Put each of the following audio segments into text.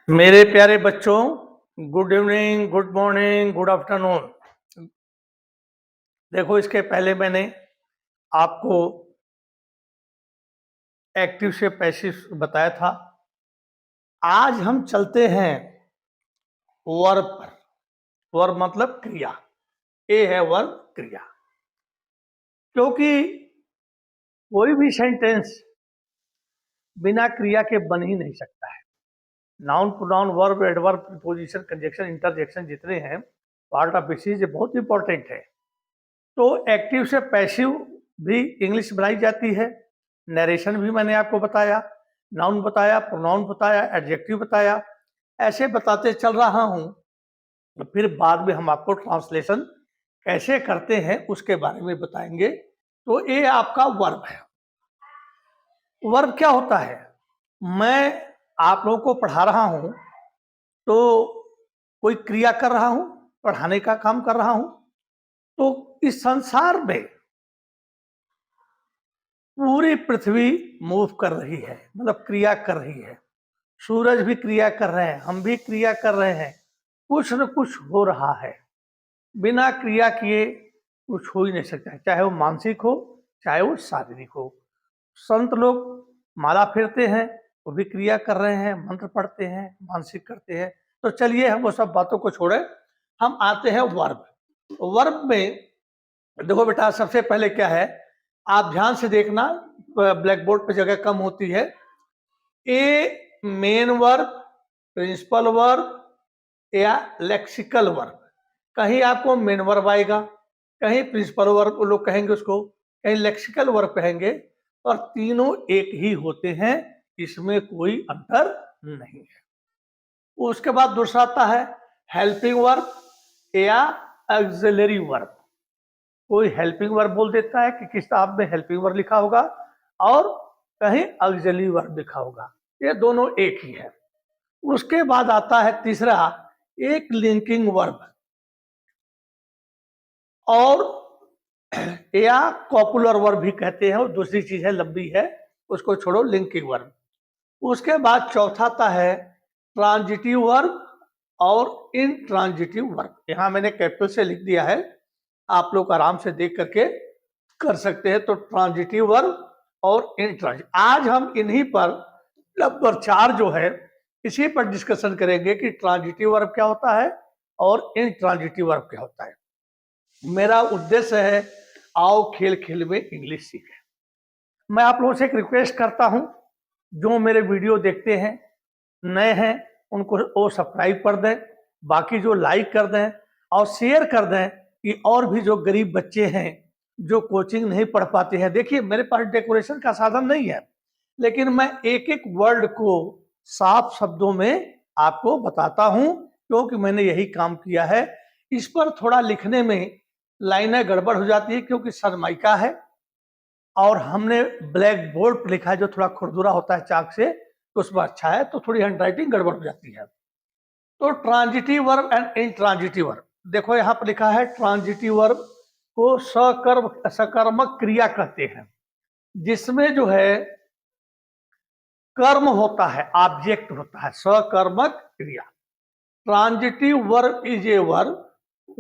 मेरे प्यारे बच्चों, good evening, good morning, good afternoon. देखो, इसके पहले मैंने आपको एक्टिव से पैसिव बताया था। आज हम चलते हैं वर्ब पर। वर्ब मतलब क्रिया। ए है वर्ब, क्रिया। क्योंकि कोई भी सेंटेंस बिना क्रिया के बन ही नहीं सकता है। Noun, pronoun, verb, adverb, preposition, conjunction, interjection जितने हैं, पार्ट ऑफ स्पीच, ये बहुत इंपॉर्टेंट है। तो एक्टिव से पैसिव भी इंग्लिश बनाई जाती है। नरेशन भी मैंने आपको बताया, नाउन बताया, प्रोनाउन बताया, एडजेक्टिव बताया, ऐसे बताते चल रहा हूं। फिर बाद में हम आपको ट्रांसलेशन कैसे करते हैं उसके बारे में बताएंगे। तो ये आपका वर्ब है। वर्ब क्या होता है? मैं आप लोगों को पढ़ा रहा हूं तो कोई क्रिया कर रहा हूं, पढ़ाने का काम कर रहा हूं। तो इस संसार में पूरी पृथ्वी मूव कर रही है, मतलब क्रिया कर रही है। सूरज भी क्रिया कर रहे हैं, हम भी क्रिया कर रहे हैं। कुछ न कुछ हो रहा है। बिना क्रिया किए कुछ हो ही नहीं सकता है, चाहे वो मानसिक हो, चाहे वो शारीरिक हो। संत लोग माला फेरते हैं, वो भी क्रिया कर रहे हैं, मंत्र पढ़ते हैं, मानसिक करते हैं। तो चलिए हम वो सब बातों को छोड़े, हम आते हैं वर्ब। वर्ब में देखो बेटा, सबसे पहले क्या है, आप ध्यान से देखना, ब्लैक बोर्ड पे जगह कम होती है। ए मेन वर्ब, प्रिंसिपल वर्ब या लेक्सिकल वर्ब। कहीं आपको मेन वर्ब आएगा, कहीं प्रिंसिपल वर्ब लोग कहेंगे उसको, कहीं लेक्सिकल वर्ब कहेंगे। और तीनों एक ही होते हैं, इसमें कोई अंतर नहीं है। उसके बाद दूसरा आता है हेल्पिंग वर्ब या ऑक्सिलरी वर्ब। कोई हेल्पिंग वर्ब बोल देता है कि किताब में हेल्पिंग वर्ब लिखा होगा और कहीं ऑक्सिलरी वर्ब लिखा होगा, ये दोनों एक ही है। उसके बाद आता है तीसरा, एक लिंकिंग वर्ब और या कॉपुलर वर्ब भी कहते हैं, वो दूसरी चीज है, लंबी है, उसको छोड़ो, लिंकिंग वर्ब। उसके बाद चौथा आता है ट्रांजिटिव वर्ब और इनट्रांजिटिव वर्ब। यहां मैंने कैपिटल से लिख दिया है, आप लोग आराम से देख करके कर सकते हैं। तो ट्रांजिटिव वर्ब और इनट्रांजिटिव, आज हम इन्हीं पर नंबर 4 जो है इसी पर डिस्कशन करेंगे कि ट्रांजिटिव वर्ब क्या होता है और इनट्रांजिटिव वर्ब क्या होता है। मेरा उद्देश्य है आओ खेल खेल में इंग्लिश सीखें। मैं आप लोगों से एक रिक्वेस्ट करता हूं, जो मेरे वीडियो देखते हैं, नए हैं, उनको वो सब्सक्राइब कर दें, बाकी जो लाइक कर दें और शेयर कर दें कि और भी जो गरीब बच्चे हैं जो कोचिंग नहीं पढ़ पाते हैं। देखिए, मेरे पास डेकोरेशन का साधन नहीं है, लेकिन मैं एक एक वर्ड को साफ शब्दों में आपको बताता हूं, क्योंकि मैंने यही काम किया है। इस पर थोड़ा लिखने में लाइनें गड़बड़ हो जाती है, क्योंकि सनमाइका है और हमने ब्लैक बोर्ड पर लिखा है जो थोड़ा खुरदुरा होता है चाक से, तो उसमें अच्छा है, तो थोड़ी हैंड राइटिंग गड़बड़ हो जाती है। तो transitive verb and intransitive verb, देखो यहाँ पर लिखा है ट्रांजिटिव वर्ब को सकर्मक क्रिया कहते हैं, जिसमें जो है कर्म होता है, ऑब्जेक्ट होता है, सकर्मक क्रिया। Transitive verb is a verb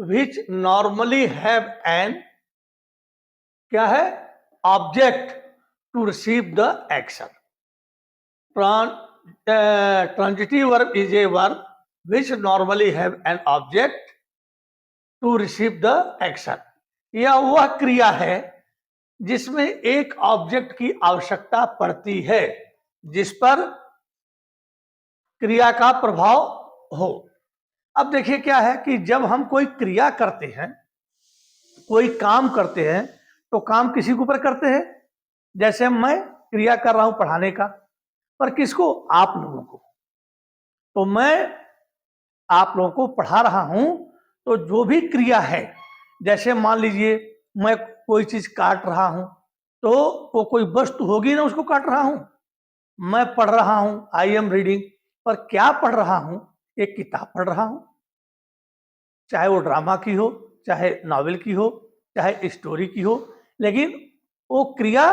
which normally have an, क्या है, object to receive the action. Transitive verb is a verb which normally have an object to receive the action। यह वह क्रिया है जिसमें एक ऑब्जेक्ट की आवश्यकता पड़ती है जिस पर क्रिया का प्रभाव हो। अब देखिए क्या है कि जब हम कोई क्रिया करते हैं, कोई काम करते हैं, तो काम किसी के ऊपर करते हैं। जैसे मैं क्रिया कर रहा हूं पढ़ाने का, पर किसको? आप लोगों को। तो मैं आप लोगों को पढ़ा रहा हूं, तो जो भी क्रिया है, जैसे मान लीजिए मैं कोई चीज काट रहा हूं, तो वो कोई वस्तु होगी ना, उसको काट रहा हूं। मैं पढ़ रहा हूं, आई एम रीडिंग, पर क्या पढ़ रहा हूं? एक किताब पढ़ रहा हूं, चाहे वो ड्रामा की हो, चाहे नॉवेल की हो, चाहे स्टोरी की हो, लेकिन वो क्रिया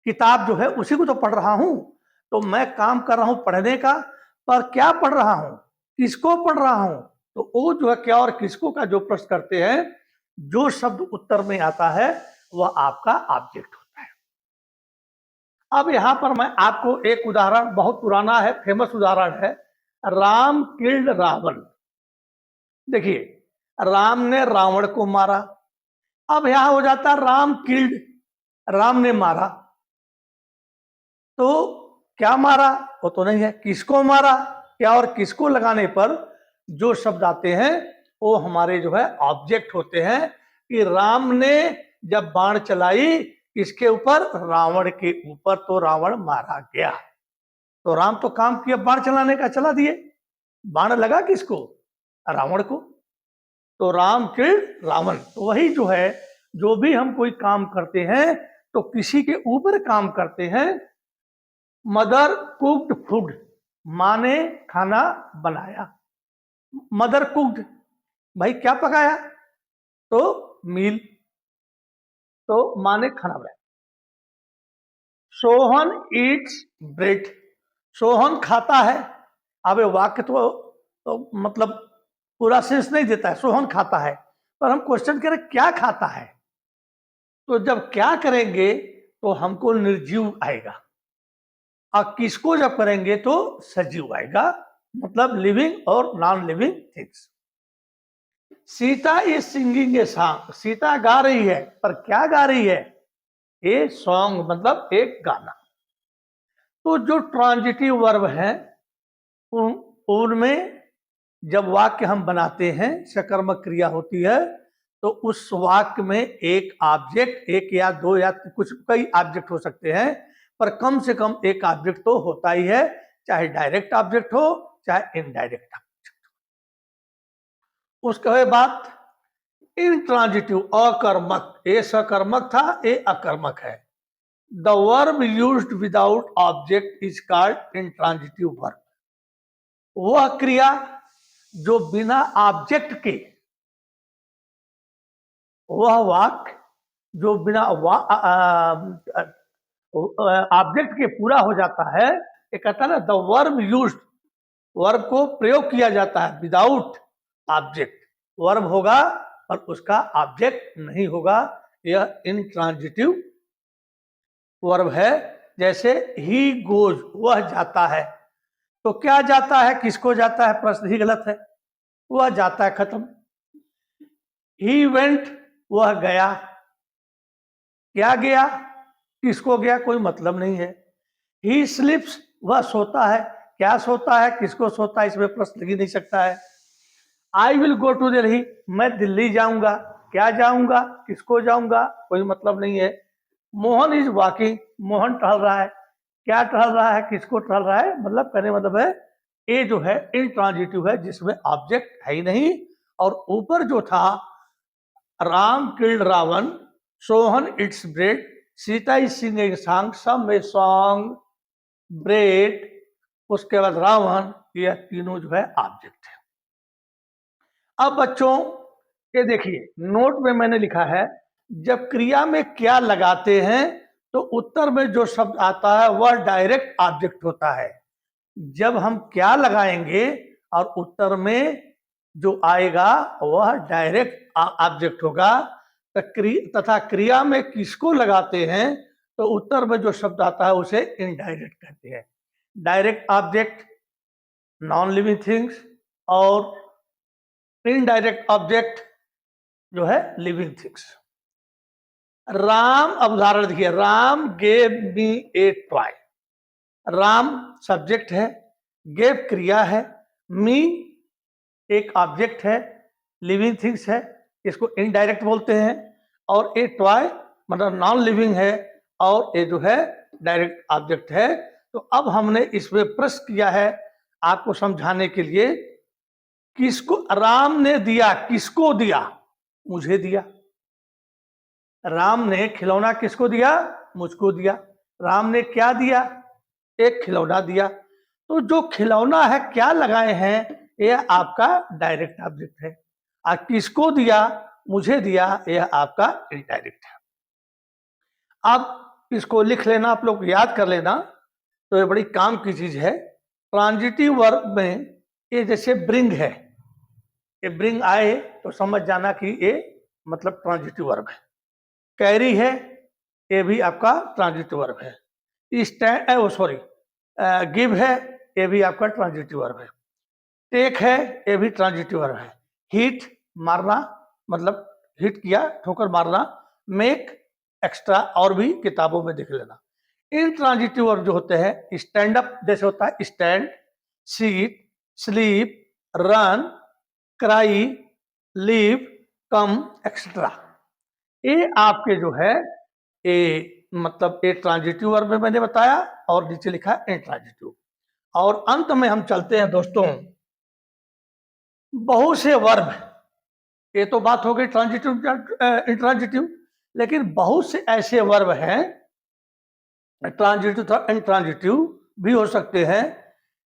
किताब जो है उसी को तो पढ़ रहा हूं। तो मैं काम कर रहा हूं पढ़ने का, पर क्या पढ़ रहा हूं, किसको पढ़ रहा हूं, तो वो जो है क्या और किसको का जो प्रश्न करते हैं, जो शब्द उत्तर में आता है वह आपका ऑब्जेक्ट होता है। अब यहां पर मैं आपको एक उदाहरण, बहुत पुराना है, फेमस उदाहरण है, राम किल्ड रावण। देखिए, राम ने रावण को मारा। अब यहां हो जाता राम किल्ड, राम ने मारा, तो क्या मारा वो तो नहीं है, किसको मारा, क्या और किसको लगाने पर जो शब्द आते हैं वो हमारे जो है ऑब्जेक्ट होते हैं। कि राम ने जब बाण चलाई किसके ऊपर, रावण के ऊपर, तो रावण मारा गया। तो राम तो काम किया बाण चलाने का, चला दिए, बाण लगा किसको, रावण को। तो राम के रावण, तो वही जो है, जो भी हम कोई काम करते हैं तो किसी के ऊपर काम करते हैं। मदर कुक्ड फूड, माँ ने खाना बनाया। मदर कुक्ड, भाई क्या पकाया, तो मील, तो माँ ने खाना बनाया। सोहन ईट्स ब्रेड, सोहन खाता है। अब ये वाक्य तो मतलब पूरा सेंस नहीं देता है, सोहन खाता है, पर हम क्वेश्चन करें क्या खाता है, तो जब क्या करेंगे तो हमको निर्जीव आएगा, और किसको जब करेंगे तो सजीव आएगा, मतलब लिविंग और non living things. Sita is singing a song, Sita गा रही है, पर क्या गा रही है, ए सॉन्ग, मतलब एक गाना। तो जो ट्रांजिटिव वर्ब है उनमें जब वाक्य हम बनाते हैं, सकर्मक क्रिया होती है, तो उस वाक्य में एक ऑब्जेक्ट, एक या दो या कुछ कई ऑब्जेक्ट हो सकते हैं, पर कम से कम एक ऑब्जेक्ट तो होता ही है, चाहे डायरेक्ट ऑब्जेक्ट हो चाहे इनडायरेक्ट ऑब्जेक्ट। उसके बाद इंट्रांजिटिव अकर्मक, ए सकर्मक था, ए अकर्मक है। The verb used without object is called intransitive verb, वह क्रिया जो बिना ऑब्जेक्ट के, वह वाक्य जो बिना ऑब्जेक्ट के पूरा हो जाता है, ये कहता है ना, द वर्ब यूज्ड, वर्ब को प्रयोग किया जाता है विदाउट ऑब्जेक्ट, वर्ब होगा और उसका ऑब्जेक्ट नहीं होगा, यह इंट्रांजिटिव वर्ब है। जैसे ही गोज, वह जाता है, तो क्या जाता है, किसको जाता है, प्रश्न ही गलत है, वह जाता है, खत्म। ही वेंट, वह गया, क्या गया, किसको गया, कोई मतलब नहीं है। ही स्लिप्स, वह सोता है, क्या सोता है, किसको सोता है, इसमें प्रश्न लग ही नहीं सकता है। I will go to Delhi, मैं दिल्ली जाऊंगा, क्या जाऊंगा, किसको जाऊंगा, कोई मतलब नहीं है। मोहन इज वॉकिंग, मोहन टहल रहा है, क्या टहल रहा है, किसको टहल रहा है, मतलब कहने मतलब है ये जो है इंट्रांजिटिव है, जिसमें ऑब्जेक्ट है ही नहीं। और ऊपर जो था Ram killed Ravan, Sohan eats bread, Sita is singing song, some में सॉन्ग, ब्रेड, उसके बाद रावण, यह तीनों जो है ऑब्जेक्ट है। अब बच्चों ये देखिए, नोट में मैंने लिखा है, जब क्रिया में क्या लगाते हैं तो उत्तर में जो शब्द आता है वह डायरेक्ट ऑब्जेक्ट होता है। जब हम क्या लगाएंगे और उत्तर में जो आएगा वह डायरेक्ट ऑब्जेक्ट होगा। तथा क्रिया में किसको लगाते हैं तो उत्तर में जो शब्द आता है उसे इनडायरेक्ट कहते हैं। Direct object non living things, और इनडायरेक्ट ऑब्जेक्ट जो है लिविंग थिंग्स। राम, अब उदाहरण देखिए, राम गेव मी ए टॉय, राम सब्जेक्ट है, गेव क्रिया है, मी एक ऑब्जेक्ट है, लिविंग थिंग्स है, इसको इनडायरेक्ट बोलते हैं, और ए टॉय मतलब नॉन लिविंग है, और ये जो है डायरेक्ट ऑब्जेक्ट है। तो अब हमने इसमें प्रश्न किया है आपको समझाने के लिए, किसको राम ने दिया, किसको दिया, मुझे दिया। राम ने खिलौना किसको दिया, मुझको दिया। राम ने क्या दिया, एक खिलौना दिया। तो जो खिलौना है क्या लगाए हैं, यह आपका डायरेक्ट ऑब्जेक्ट है, और किसको दिया, मुझे दिया, यह आपका इनडायरेक्ट है। अब इसको लिख लेना, आप लोग याद कर लेना, तो ये बड़ी काम की चीज है। ट्रांजिटिव वर्ब में ये जैसे ब्रिंग है, ये ब्रिंग आए तो समझ जाना कि ये मतलब ट्रांजिटिव वर्ब है। कैरी है, ये भी आपका ट्रांजिटिव वर्ब है। स्टैंड सॉरी गिव है, ये भी आपका ट्रांजिटिव वर्ब है। टेक है, ये भी ट्रांजिटिव वर्ब है। हिट मारना, मतलब हिट किया, ठोकर मारना। मेक एक्स्ट्रा, और भी किताबों में देख लेना। इन ट्रांजिटिव वर्ब जो होते हैं, स्टैंड अप जैसे होता है stand, sit, sleep, run, cry, leave, come extra, ये आपके जो है ये मतलब ये ट्रांजिटिव वर्ब में मैंने बताया, और नीचे लिखा है इंट्रांजिटिव। और अंत में हम चलते हैं दोस्तों, बहुत से वर्ब, ये तो बात हो गई ट्रांजिटिव इंट्रांजिटिव, लेकिन बहुत से ऐसे वर्ब हैं, ट्रांजिटिव था इंट्रांजिटिव भी हो सकते हैं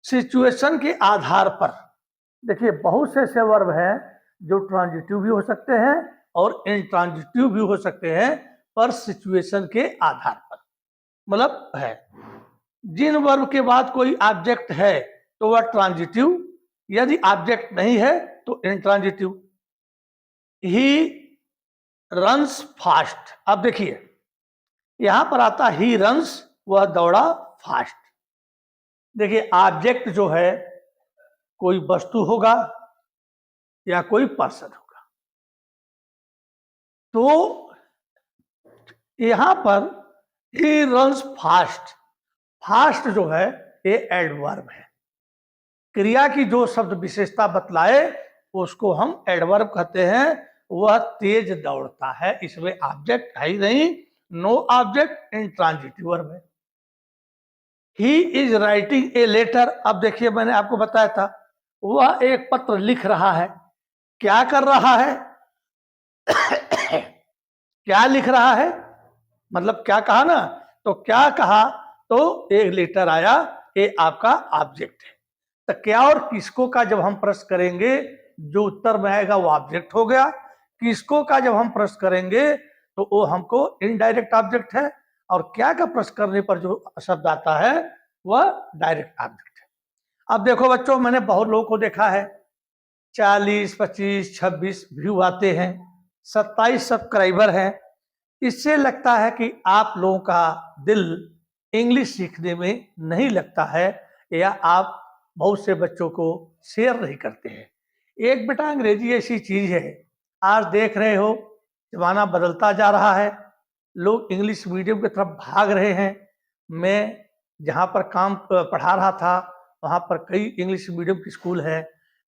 सिचुएशन के आधार पर। देखिए बहुत से ऐसे वर्ब हैं जो ट्रांजिटिव भी हो सकते हैं और इंट्रांजिटिव भी हो सकते हैं, पर सिचुएशन के आधार पर, मतलब है जिन वर्ब के बाद कोई ऑब्जेक्ट है तो वह ट्रांजिटिव, यदि ऑब्जेक्ट नहीं है तो इंट्रांजिटिव। ही रन्स फास्ट, अब देखिए यहां पर आता ही रन्स, वह दौड़ा फास्ट। देखिए ऑब्जेक्ट जो है कोई वस्तु होगा या कोई पर्सन होगा, तो यहां पर ही रन्स फास्ट, फास्ट जो है ये एडवर्ब है। क्रिया की जो शब्द विशेषता बतलाए उसको हम एडवर्ब कहते हैं। वह तेज दौड़ता है, इसमें ऑब्जेक्ट है ही नहीं, नो ऑब्जेक्ट, इंट्रांजिटिव वर्ब है। He is writing a letter, अब देखिए मैंने आपको बताया था वह एक पत्र लिख रहा है। क्या कर रहा है? क्या लिख रहा है, मतलब क्या कहा ना, तो क्या कहा, तो एक लेटर आया, ये आपका ऑब्जेक्ट है। तो क्या और किसको का जब हम प्रश्न करेंगे, जो उत्तर में आएगा वो ऑब्जेक्ट हो गया। किसको का जब हम प्रश्न करेंगे तो वो हमको इनडायरेक्ट ऑब्जेक्ट है, और क्या का प्रश्न करने पर जो शब्द आता है वह डायरेक्ट ऑब्जेक्ट है। अब देखो बच्चों, मैंने बहुत लोगों को देखा है 40, 25, 26 व्यू आते हैं, 27 सब्सक्राइबर हैं। इससे लगता है कि आप लोगों का दिल इंग्लिश सीखने में नहीं लगता है, या आप बहुत से बच्चों को शेयर नहीं करते हैं। एक बेटा अंग्रेजी ऐसी चीज है, आज देख रहे हो जमाना बदलता जा रहा है, लोग इंग्लिश मीडियम की तरफ भाग रहे हैं। मैं जहाँ पर काम पढ़ा रहा था वहाँ पर कई इंग्लिश मीडियम की स्कूल है,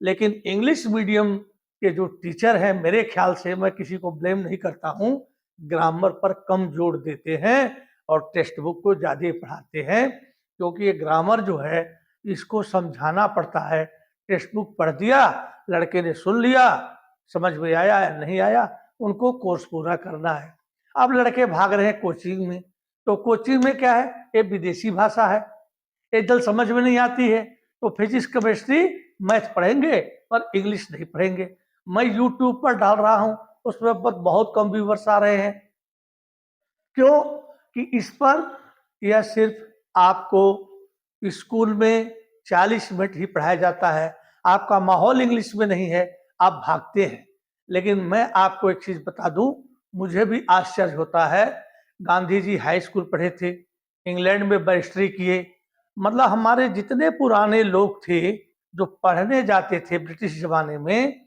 लेकिन इंग्लिश मीडियम के जो टीचर हैं, मेरे ख्याल से, मैं किसी को ब्लेम नहीं करता हूँ, ग्रामर पर कम जोर देते हैं और टेक्स्ट बुक को ज़्यादा पढ़ाते हैं, क्योंकि ये ग्रामर जो है इसको समझाना पड़ता है। टेक्स्ट बुक पढ़ दिया, लड़के ने सुन लिया, समझ में आया या नहीं आया, उनको कोर्स पूरा करना है। अब लड़के भाग रहे हैं कोचिंग में, तो कोचिंग में क्या है, ये विदेशी भाषा है, ये जल्द समझ में नहीं आती है, तो फिजिक्स केमिस्ट्री मैथ पढ़ेंगे पर इंग्लिश नहीं पढ़ेंगे। मैं यूट्यूब पर डाल रहा हूँ, उसमें बहुत कम व्यूवर्स आ रहे हैं। क्यों? कि इस पर यह सिर्फ आपको स्कूल में 40 मिनट ही पढ़ाया जाता है, आपका माहौल इंग्लिश में नहीं है, आप भागते हैं। लेकिन मैं आपको एक चीज बता दूं, मुझे भी आश्चर्य होता है, गांधी जी हाई स्कूल पढ़े थे, इंग्लैंड में बैरिस्ट्री किए, मतलब हमारे जितने पुराने लोग थे जो पढ़ने जाते थे ब्रिटिश जमाने में,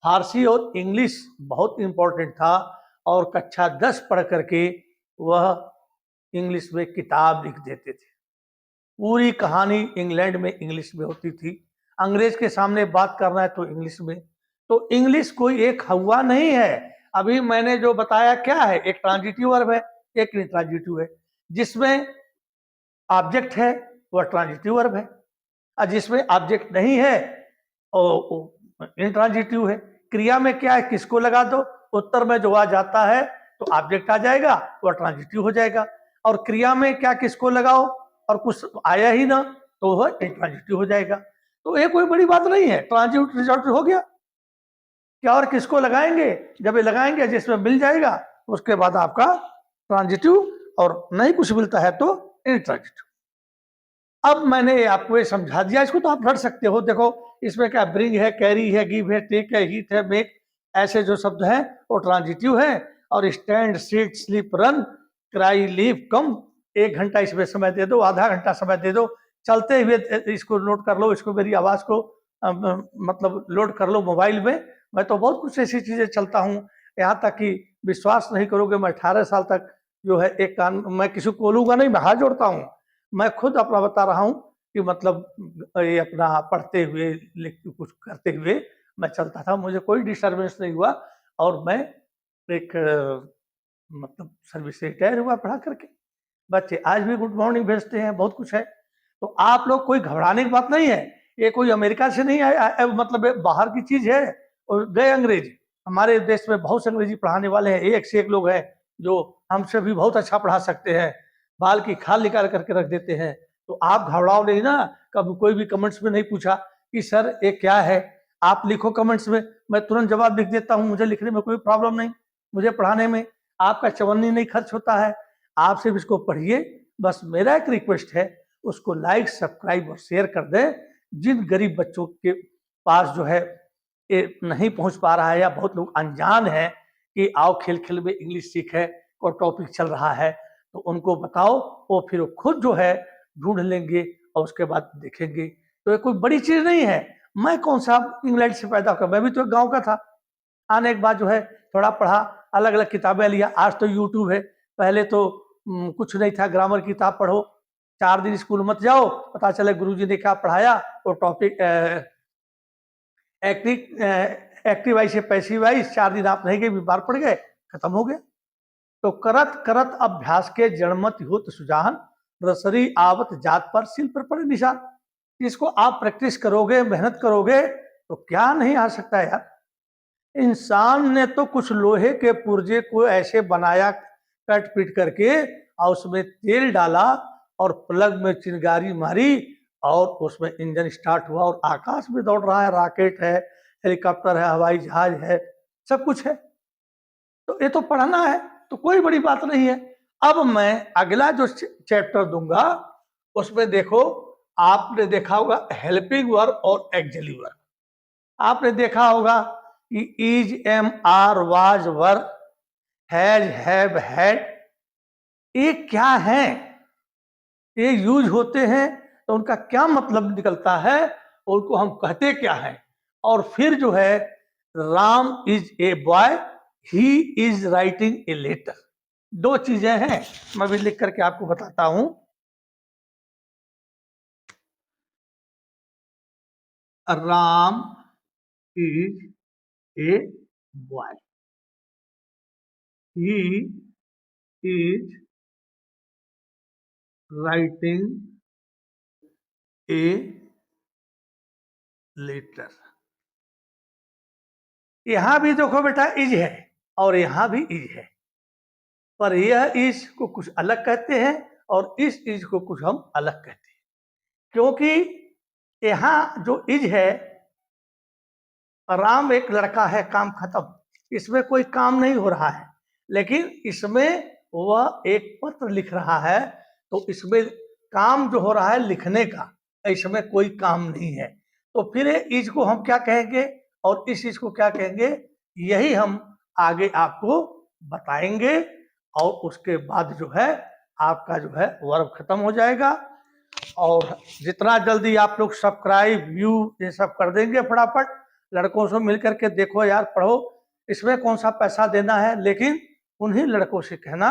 फारसी और इंग्लिश बहुत इंपॉर्टेंट था, और कक्षा 10 पढ़ करके वह इंग्लिश में किताब लिख देते थे। पूरी कहानी इंग्लैंड में इंग्लिश में होती थी। अंग्रेज के सामने बात करना है तो इंग्लिश में। तो इंग्लिश कोई एक हवा नहीं है। अभी मैंने जो बताया क्या है, एक ट्रांजिटिव वर्ब है, एक इंट्रांजिटिव है। जिसमें ऑब्जेक्ट है वह ट्रांजिटिव वर्ब है, और जिसमें ऑब्जेक्ट नहीं है वो इंट्रांजिटिव है। क्रिया में क्या है, किसको लगा दो, उत्तर में जो आ जाता है तो ऑब्जेक्ट आ जाएगा, वह ट्रांजिटिव हो जाएगा। और क्रिया में क्या, किसको लगाओ और कुछ आया ही ना तो वह इंट्रांजिटिव हो जाएगा। तो ये कोई बड़ी बात नहीं है, ट्रांजिटिव रिजल्ट हो गया। क्या और किसको लगाएंगे, जब ये लगाएंगे जिसमें मिल जाएगा उसके बाद आपका ट्रांजिटिव, और नहीं कुछ मिलता है तो इंट्रांजिटिव। अब मैंने आपको ये समझा दिया, इसको तो आप रट सकते हो। देखो इसमें क्या, ब्रिंग है, कैरी है, गिव है, टेक है, हीट है, मेक, ऐसे जो शब्द हैं वो ट्रांजिटिव है। और stand, sit, sleep, run, cry, leave, come, 1 घंटा इसमें समय दे दो, आधा घंटा समय दे दो, चलते हुए इसको नोट कर लो, इसको मेरी आवाज को मतलब लोड कर लो मोबाइल में। मैं तो बहुत कुछ ऐसी चीजें चलता हूँ, यहाँ तक कि विश्वास नहीं करोगे, मैं 18 साल तक जो है एक कान, मैं किसी को बोलूंगा नहीं, मैं हाथ जोड़ता हूँ, मैं खुद अपना बता रहा हूँ कि मतलब ये अपना पढ़ते हुए लिख कुछ करते हुए मैं चलता था, मुझे कोई डिस्टर्बेंस नहीं हुआ। और मैं एक मतलब सर्विस से रिटायर हुआ पढ़ा करके। बच्चे आज भी गुड मॉर्निंग भेजते हैं, बहुत कुछ है। तो आप लोग कोई घबराने की बात नहीं है, ये कोई अमेरिका से नहीं आया, मतलब बाहर की चीज है। और गए अंग्रेज, हमारे देश में बहुत से अंग्रेजी पढ़ाने वाले हैं, एक से एक लोग हैं जो हमसे भी बहुत अच्छा पढ़ा सकते हैं, बाल की खाल निकाल करके रख देते हैं। तो आप घबराओ नहीं ना। कब कोई भी कमेंट्स में नहीं पूछा कि सर ये क्या है, आप लिखो कमेंट्स में, मैं तुरंत जवाब लिख देता हूँ, मुझे लिखने में कोई प्रॉब्लम नहीं, मुझे पढ़ाने में आपका चवन्नी नहीं खर्च होता है। आप सिर्फ इसको पढ़िए। बस मेरा एक रिक्वेस्ट है, उसको लाइक, सब्सक्राइब और शेयर कर दें। जिन गरीब बच्चों के पास जो है ये नहीं पहुंच पा रहा है, या बहुत लोग अनजान हैं कि आओ खेल खेल में इंग्लिश सीखे और टॉपिक चल रहा है, तो उनको बताओ, वो फिर खुद जो है ढूंढ लेंगे और उसके बाद देखेंगे। तो ये कोई बड़ी चीज नहीं है। मैं कौन सा इंग्लैंड से पैदा कर, मैं भी तो गांव का था। आने के बाद जो है थोड़ा पढ़ा, अलग अलग किताबें लिया। आज तो यूट्यूब है, पहले तो कुछ नहीं था, ग्रामर की किताब पढ़ो, 4 दिन स्कूल मत जाओ, पता चले गुरुजी ने क्या पढ़ाया, वो टॉपिक एक्टिव एक्टिव वाइज से पैसिव वाइज, 4 दिन आप नहीं गए, बीमार पड़ गए, खत्म हो गया। तो करत करत अभ्यास के जड़मत होत सुजान, रसरी आवत जात पर सिल पर पड़े निशान। इसको आप प्रैक्टिस करोगे, मेहनत करोगे, तो क्या नहीं आ सकता है यार। इंसान ने तो कुछ लोहे के पुर्जे को ऐसे बनाया कट पीट करके, और उसमें तेल डाला और प्लग में चिंगारी मारी और उसमें इंजन स्टार्ट हुआ और आकाश में दौड़ रहा है, रॉकेट है, हेलीकॉप्टर है, हवाई जहाज है, सब कुछ है। तो ये तो पढ़ना है, तो कोई बड़ी बात नहीं है। अब मैं अगला जो चैप्टर दूंगा उसमें देखो, आपने देखा होगा हेल्पिंग वर्ब और एक्सिलरी वर्ब। आपने देखा होगा कि is, am, are, was, were, has, have, had, ये क्या है, ये यूज होते हैं तो उनका क्या मतलब निकलता है, उनको हम कहते क्या हैं। और फिर जो है Ram is a boy, he is writing a letter, 2 चीजें हैं, मैं भी लिख करके आपको बताता हूं। Ram is a boy, he is writing a letter. यहां भी देखो बेटा इज है और यहां भी इज है, पर यह इज को कुछ अलग कहते हैं और इस इज को कुछ हम अलग कहते हैं। क्योंकि यहां जो इज है, राम एक लड़का है, काम खत्म, इसमें कोई काम नहीं हो रहा है। लेकिन इसमें वह एक पत्र लिख रहा है, तो इसमें काम जो हो रहा है लिखने का, इसमें कोई काम नहीं है। तो फिर इज को हम क्या कहेंगे और इस चीज को क्या कहेंगे, यही हम आगे आपको बताएंगे। और उसके बाद जो है आपका जो है वर्ब खत्म हो जाएगा। और जितना जल्दी आप लोग सब्सक्राइब, व्यू ये सब कर देंगे फटाफट, लड़कों से मिल करके देखो यार, पढ़ो, इसमें कौन सा पैसा देना है, लेकिन उन्हीं लड़कों से कहना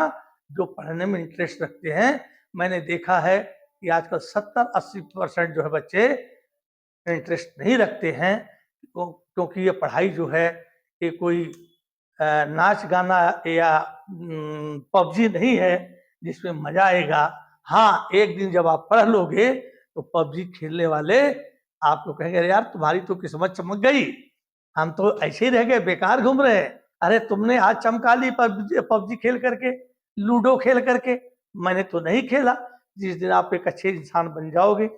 जो पढ़ने में इंटरेस्ट रखते हैं। मैंने देखा है कि आजकल 70-80% जो है बच्चे इंटरेस्ट नहीं रखते हैं, क्योंकि ये पढ़ाई जो है ये कोई नाच गाना या पबजी नहीं है जिसमें मजा आएगा। हाँ, एक दिन जब आप पढ़ लोगे तो पबजी खेलने वाले आप लोग कहेंगे यार तुम्हारी तो किस्मत चमक गई, हम तो ऐसे ही रह गए, बेकार घूम रहे हैं। अरे तुमने आज चमका ली पबजी खेल करके, लूडो खेल करके, मैंने तो नहीं खेला। जिस दिन आप एक अच्छे इंसान बन जाओगे,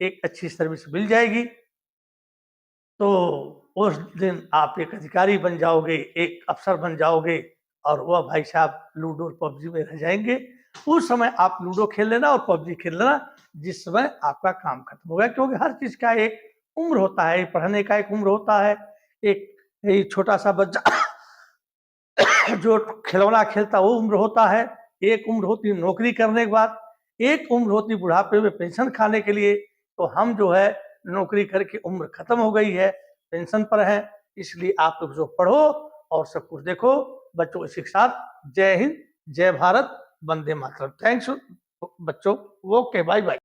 एक अच्छी सर्विस मिल जाएगी, तो उस दिन आप एक अधिकारी बन जाओगे, एक अफसर बन जाओगे, और वह भाई साहब लूडो और पबजी में रह जाएंगे। उस समय आप लूडो खेल लेना और पबजी खेल लेना, जिस समय आपका काम खत्म हो गया। क्योंकि हर चीज का एक उम्र होता है, पढ़ने का एक उम्र होता है, एक छोटा सा बच्चा जो खिलौना खेलता वो उम्र होता है, एक उम्र होती है नौकरी करने के बाद, एक उम्र होती बुढ़ापे में पेंशन खाने के लिए। तो हम जो है नौकरी करके उम्र खत्म हो गई है, पेंशन पर है, इसलिए आप लोग जो पढ़ो और सब कुछ देखो। बच्चों इसी के साथ जय हिंद, जय भारत, वंदे मातरम। थैंक्स बच्चों, ओके, बाय बाय।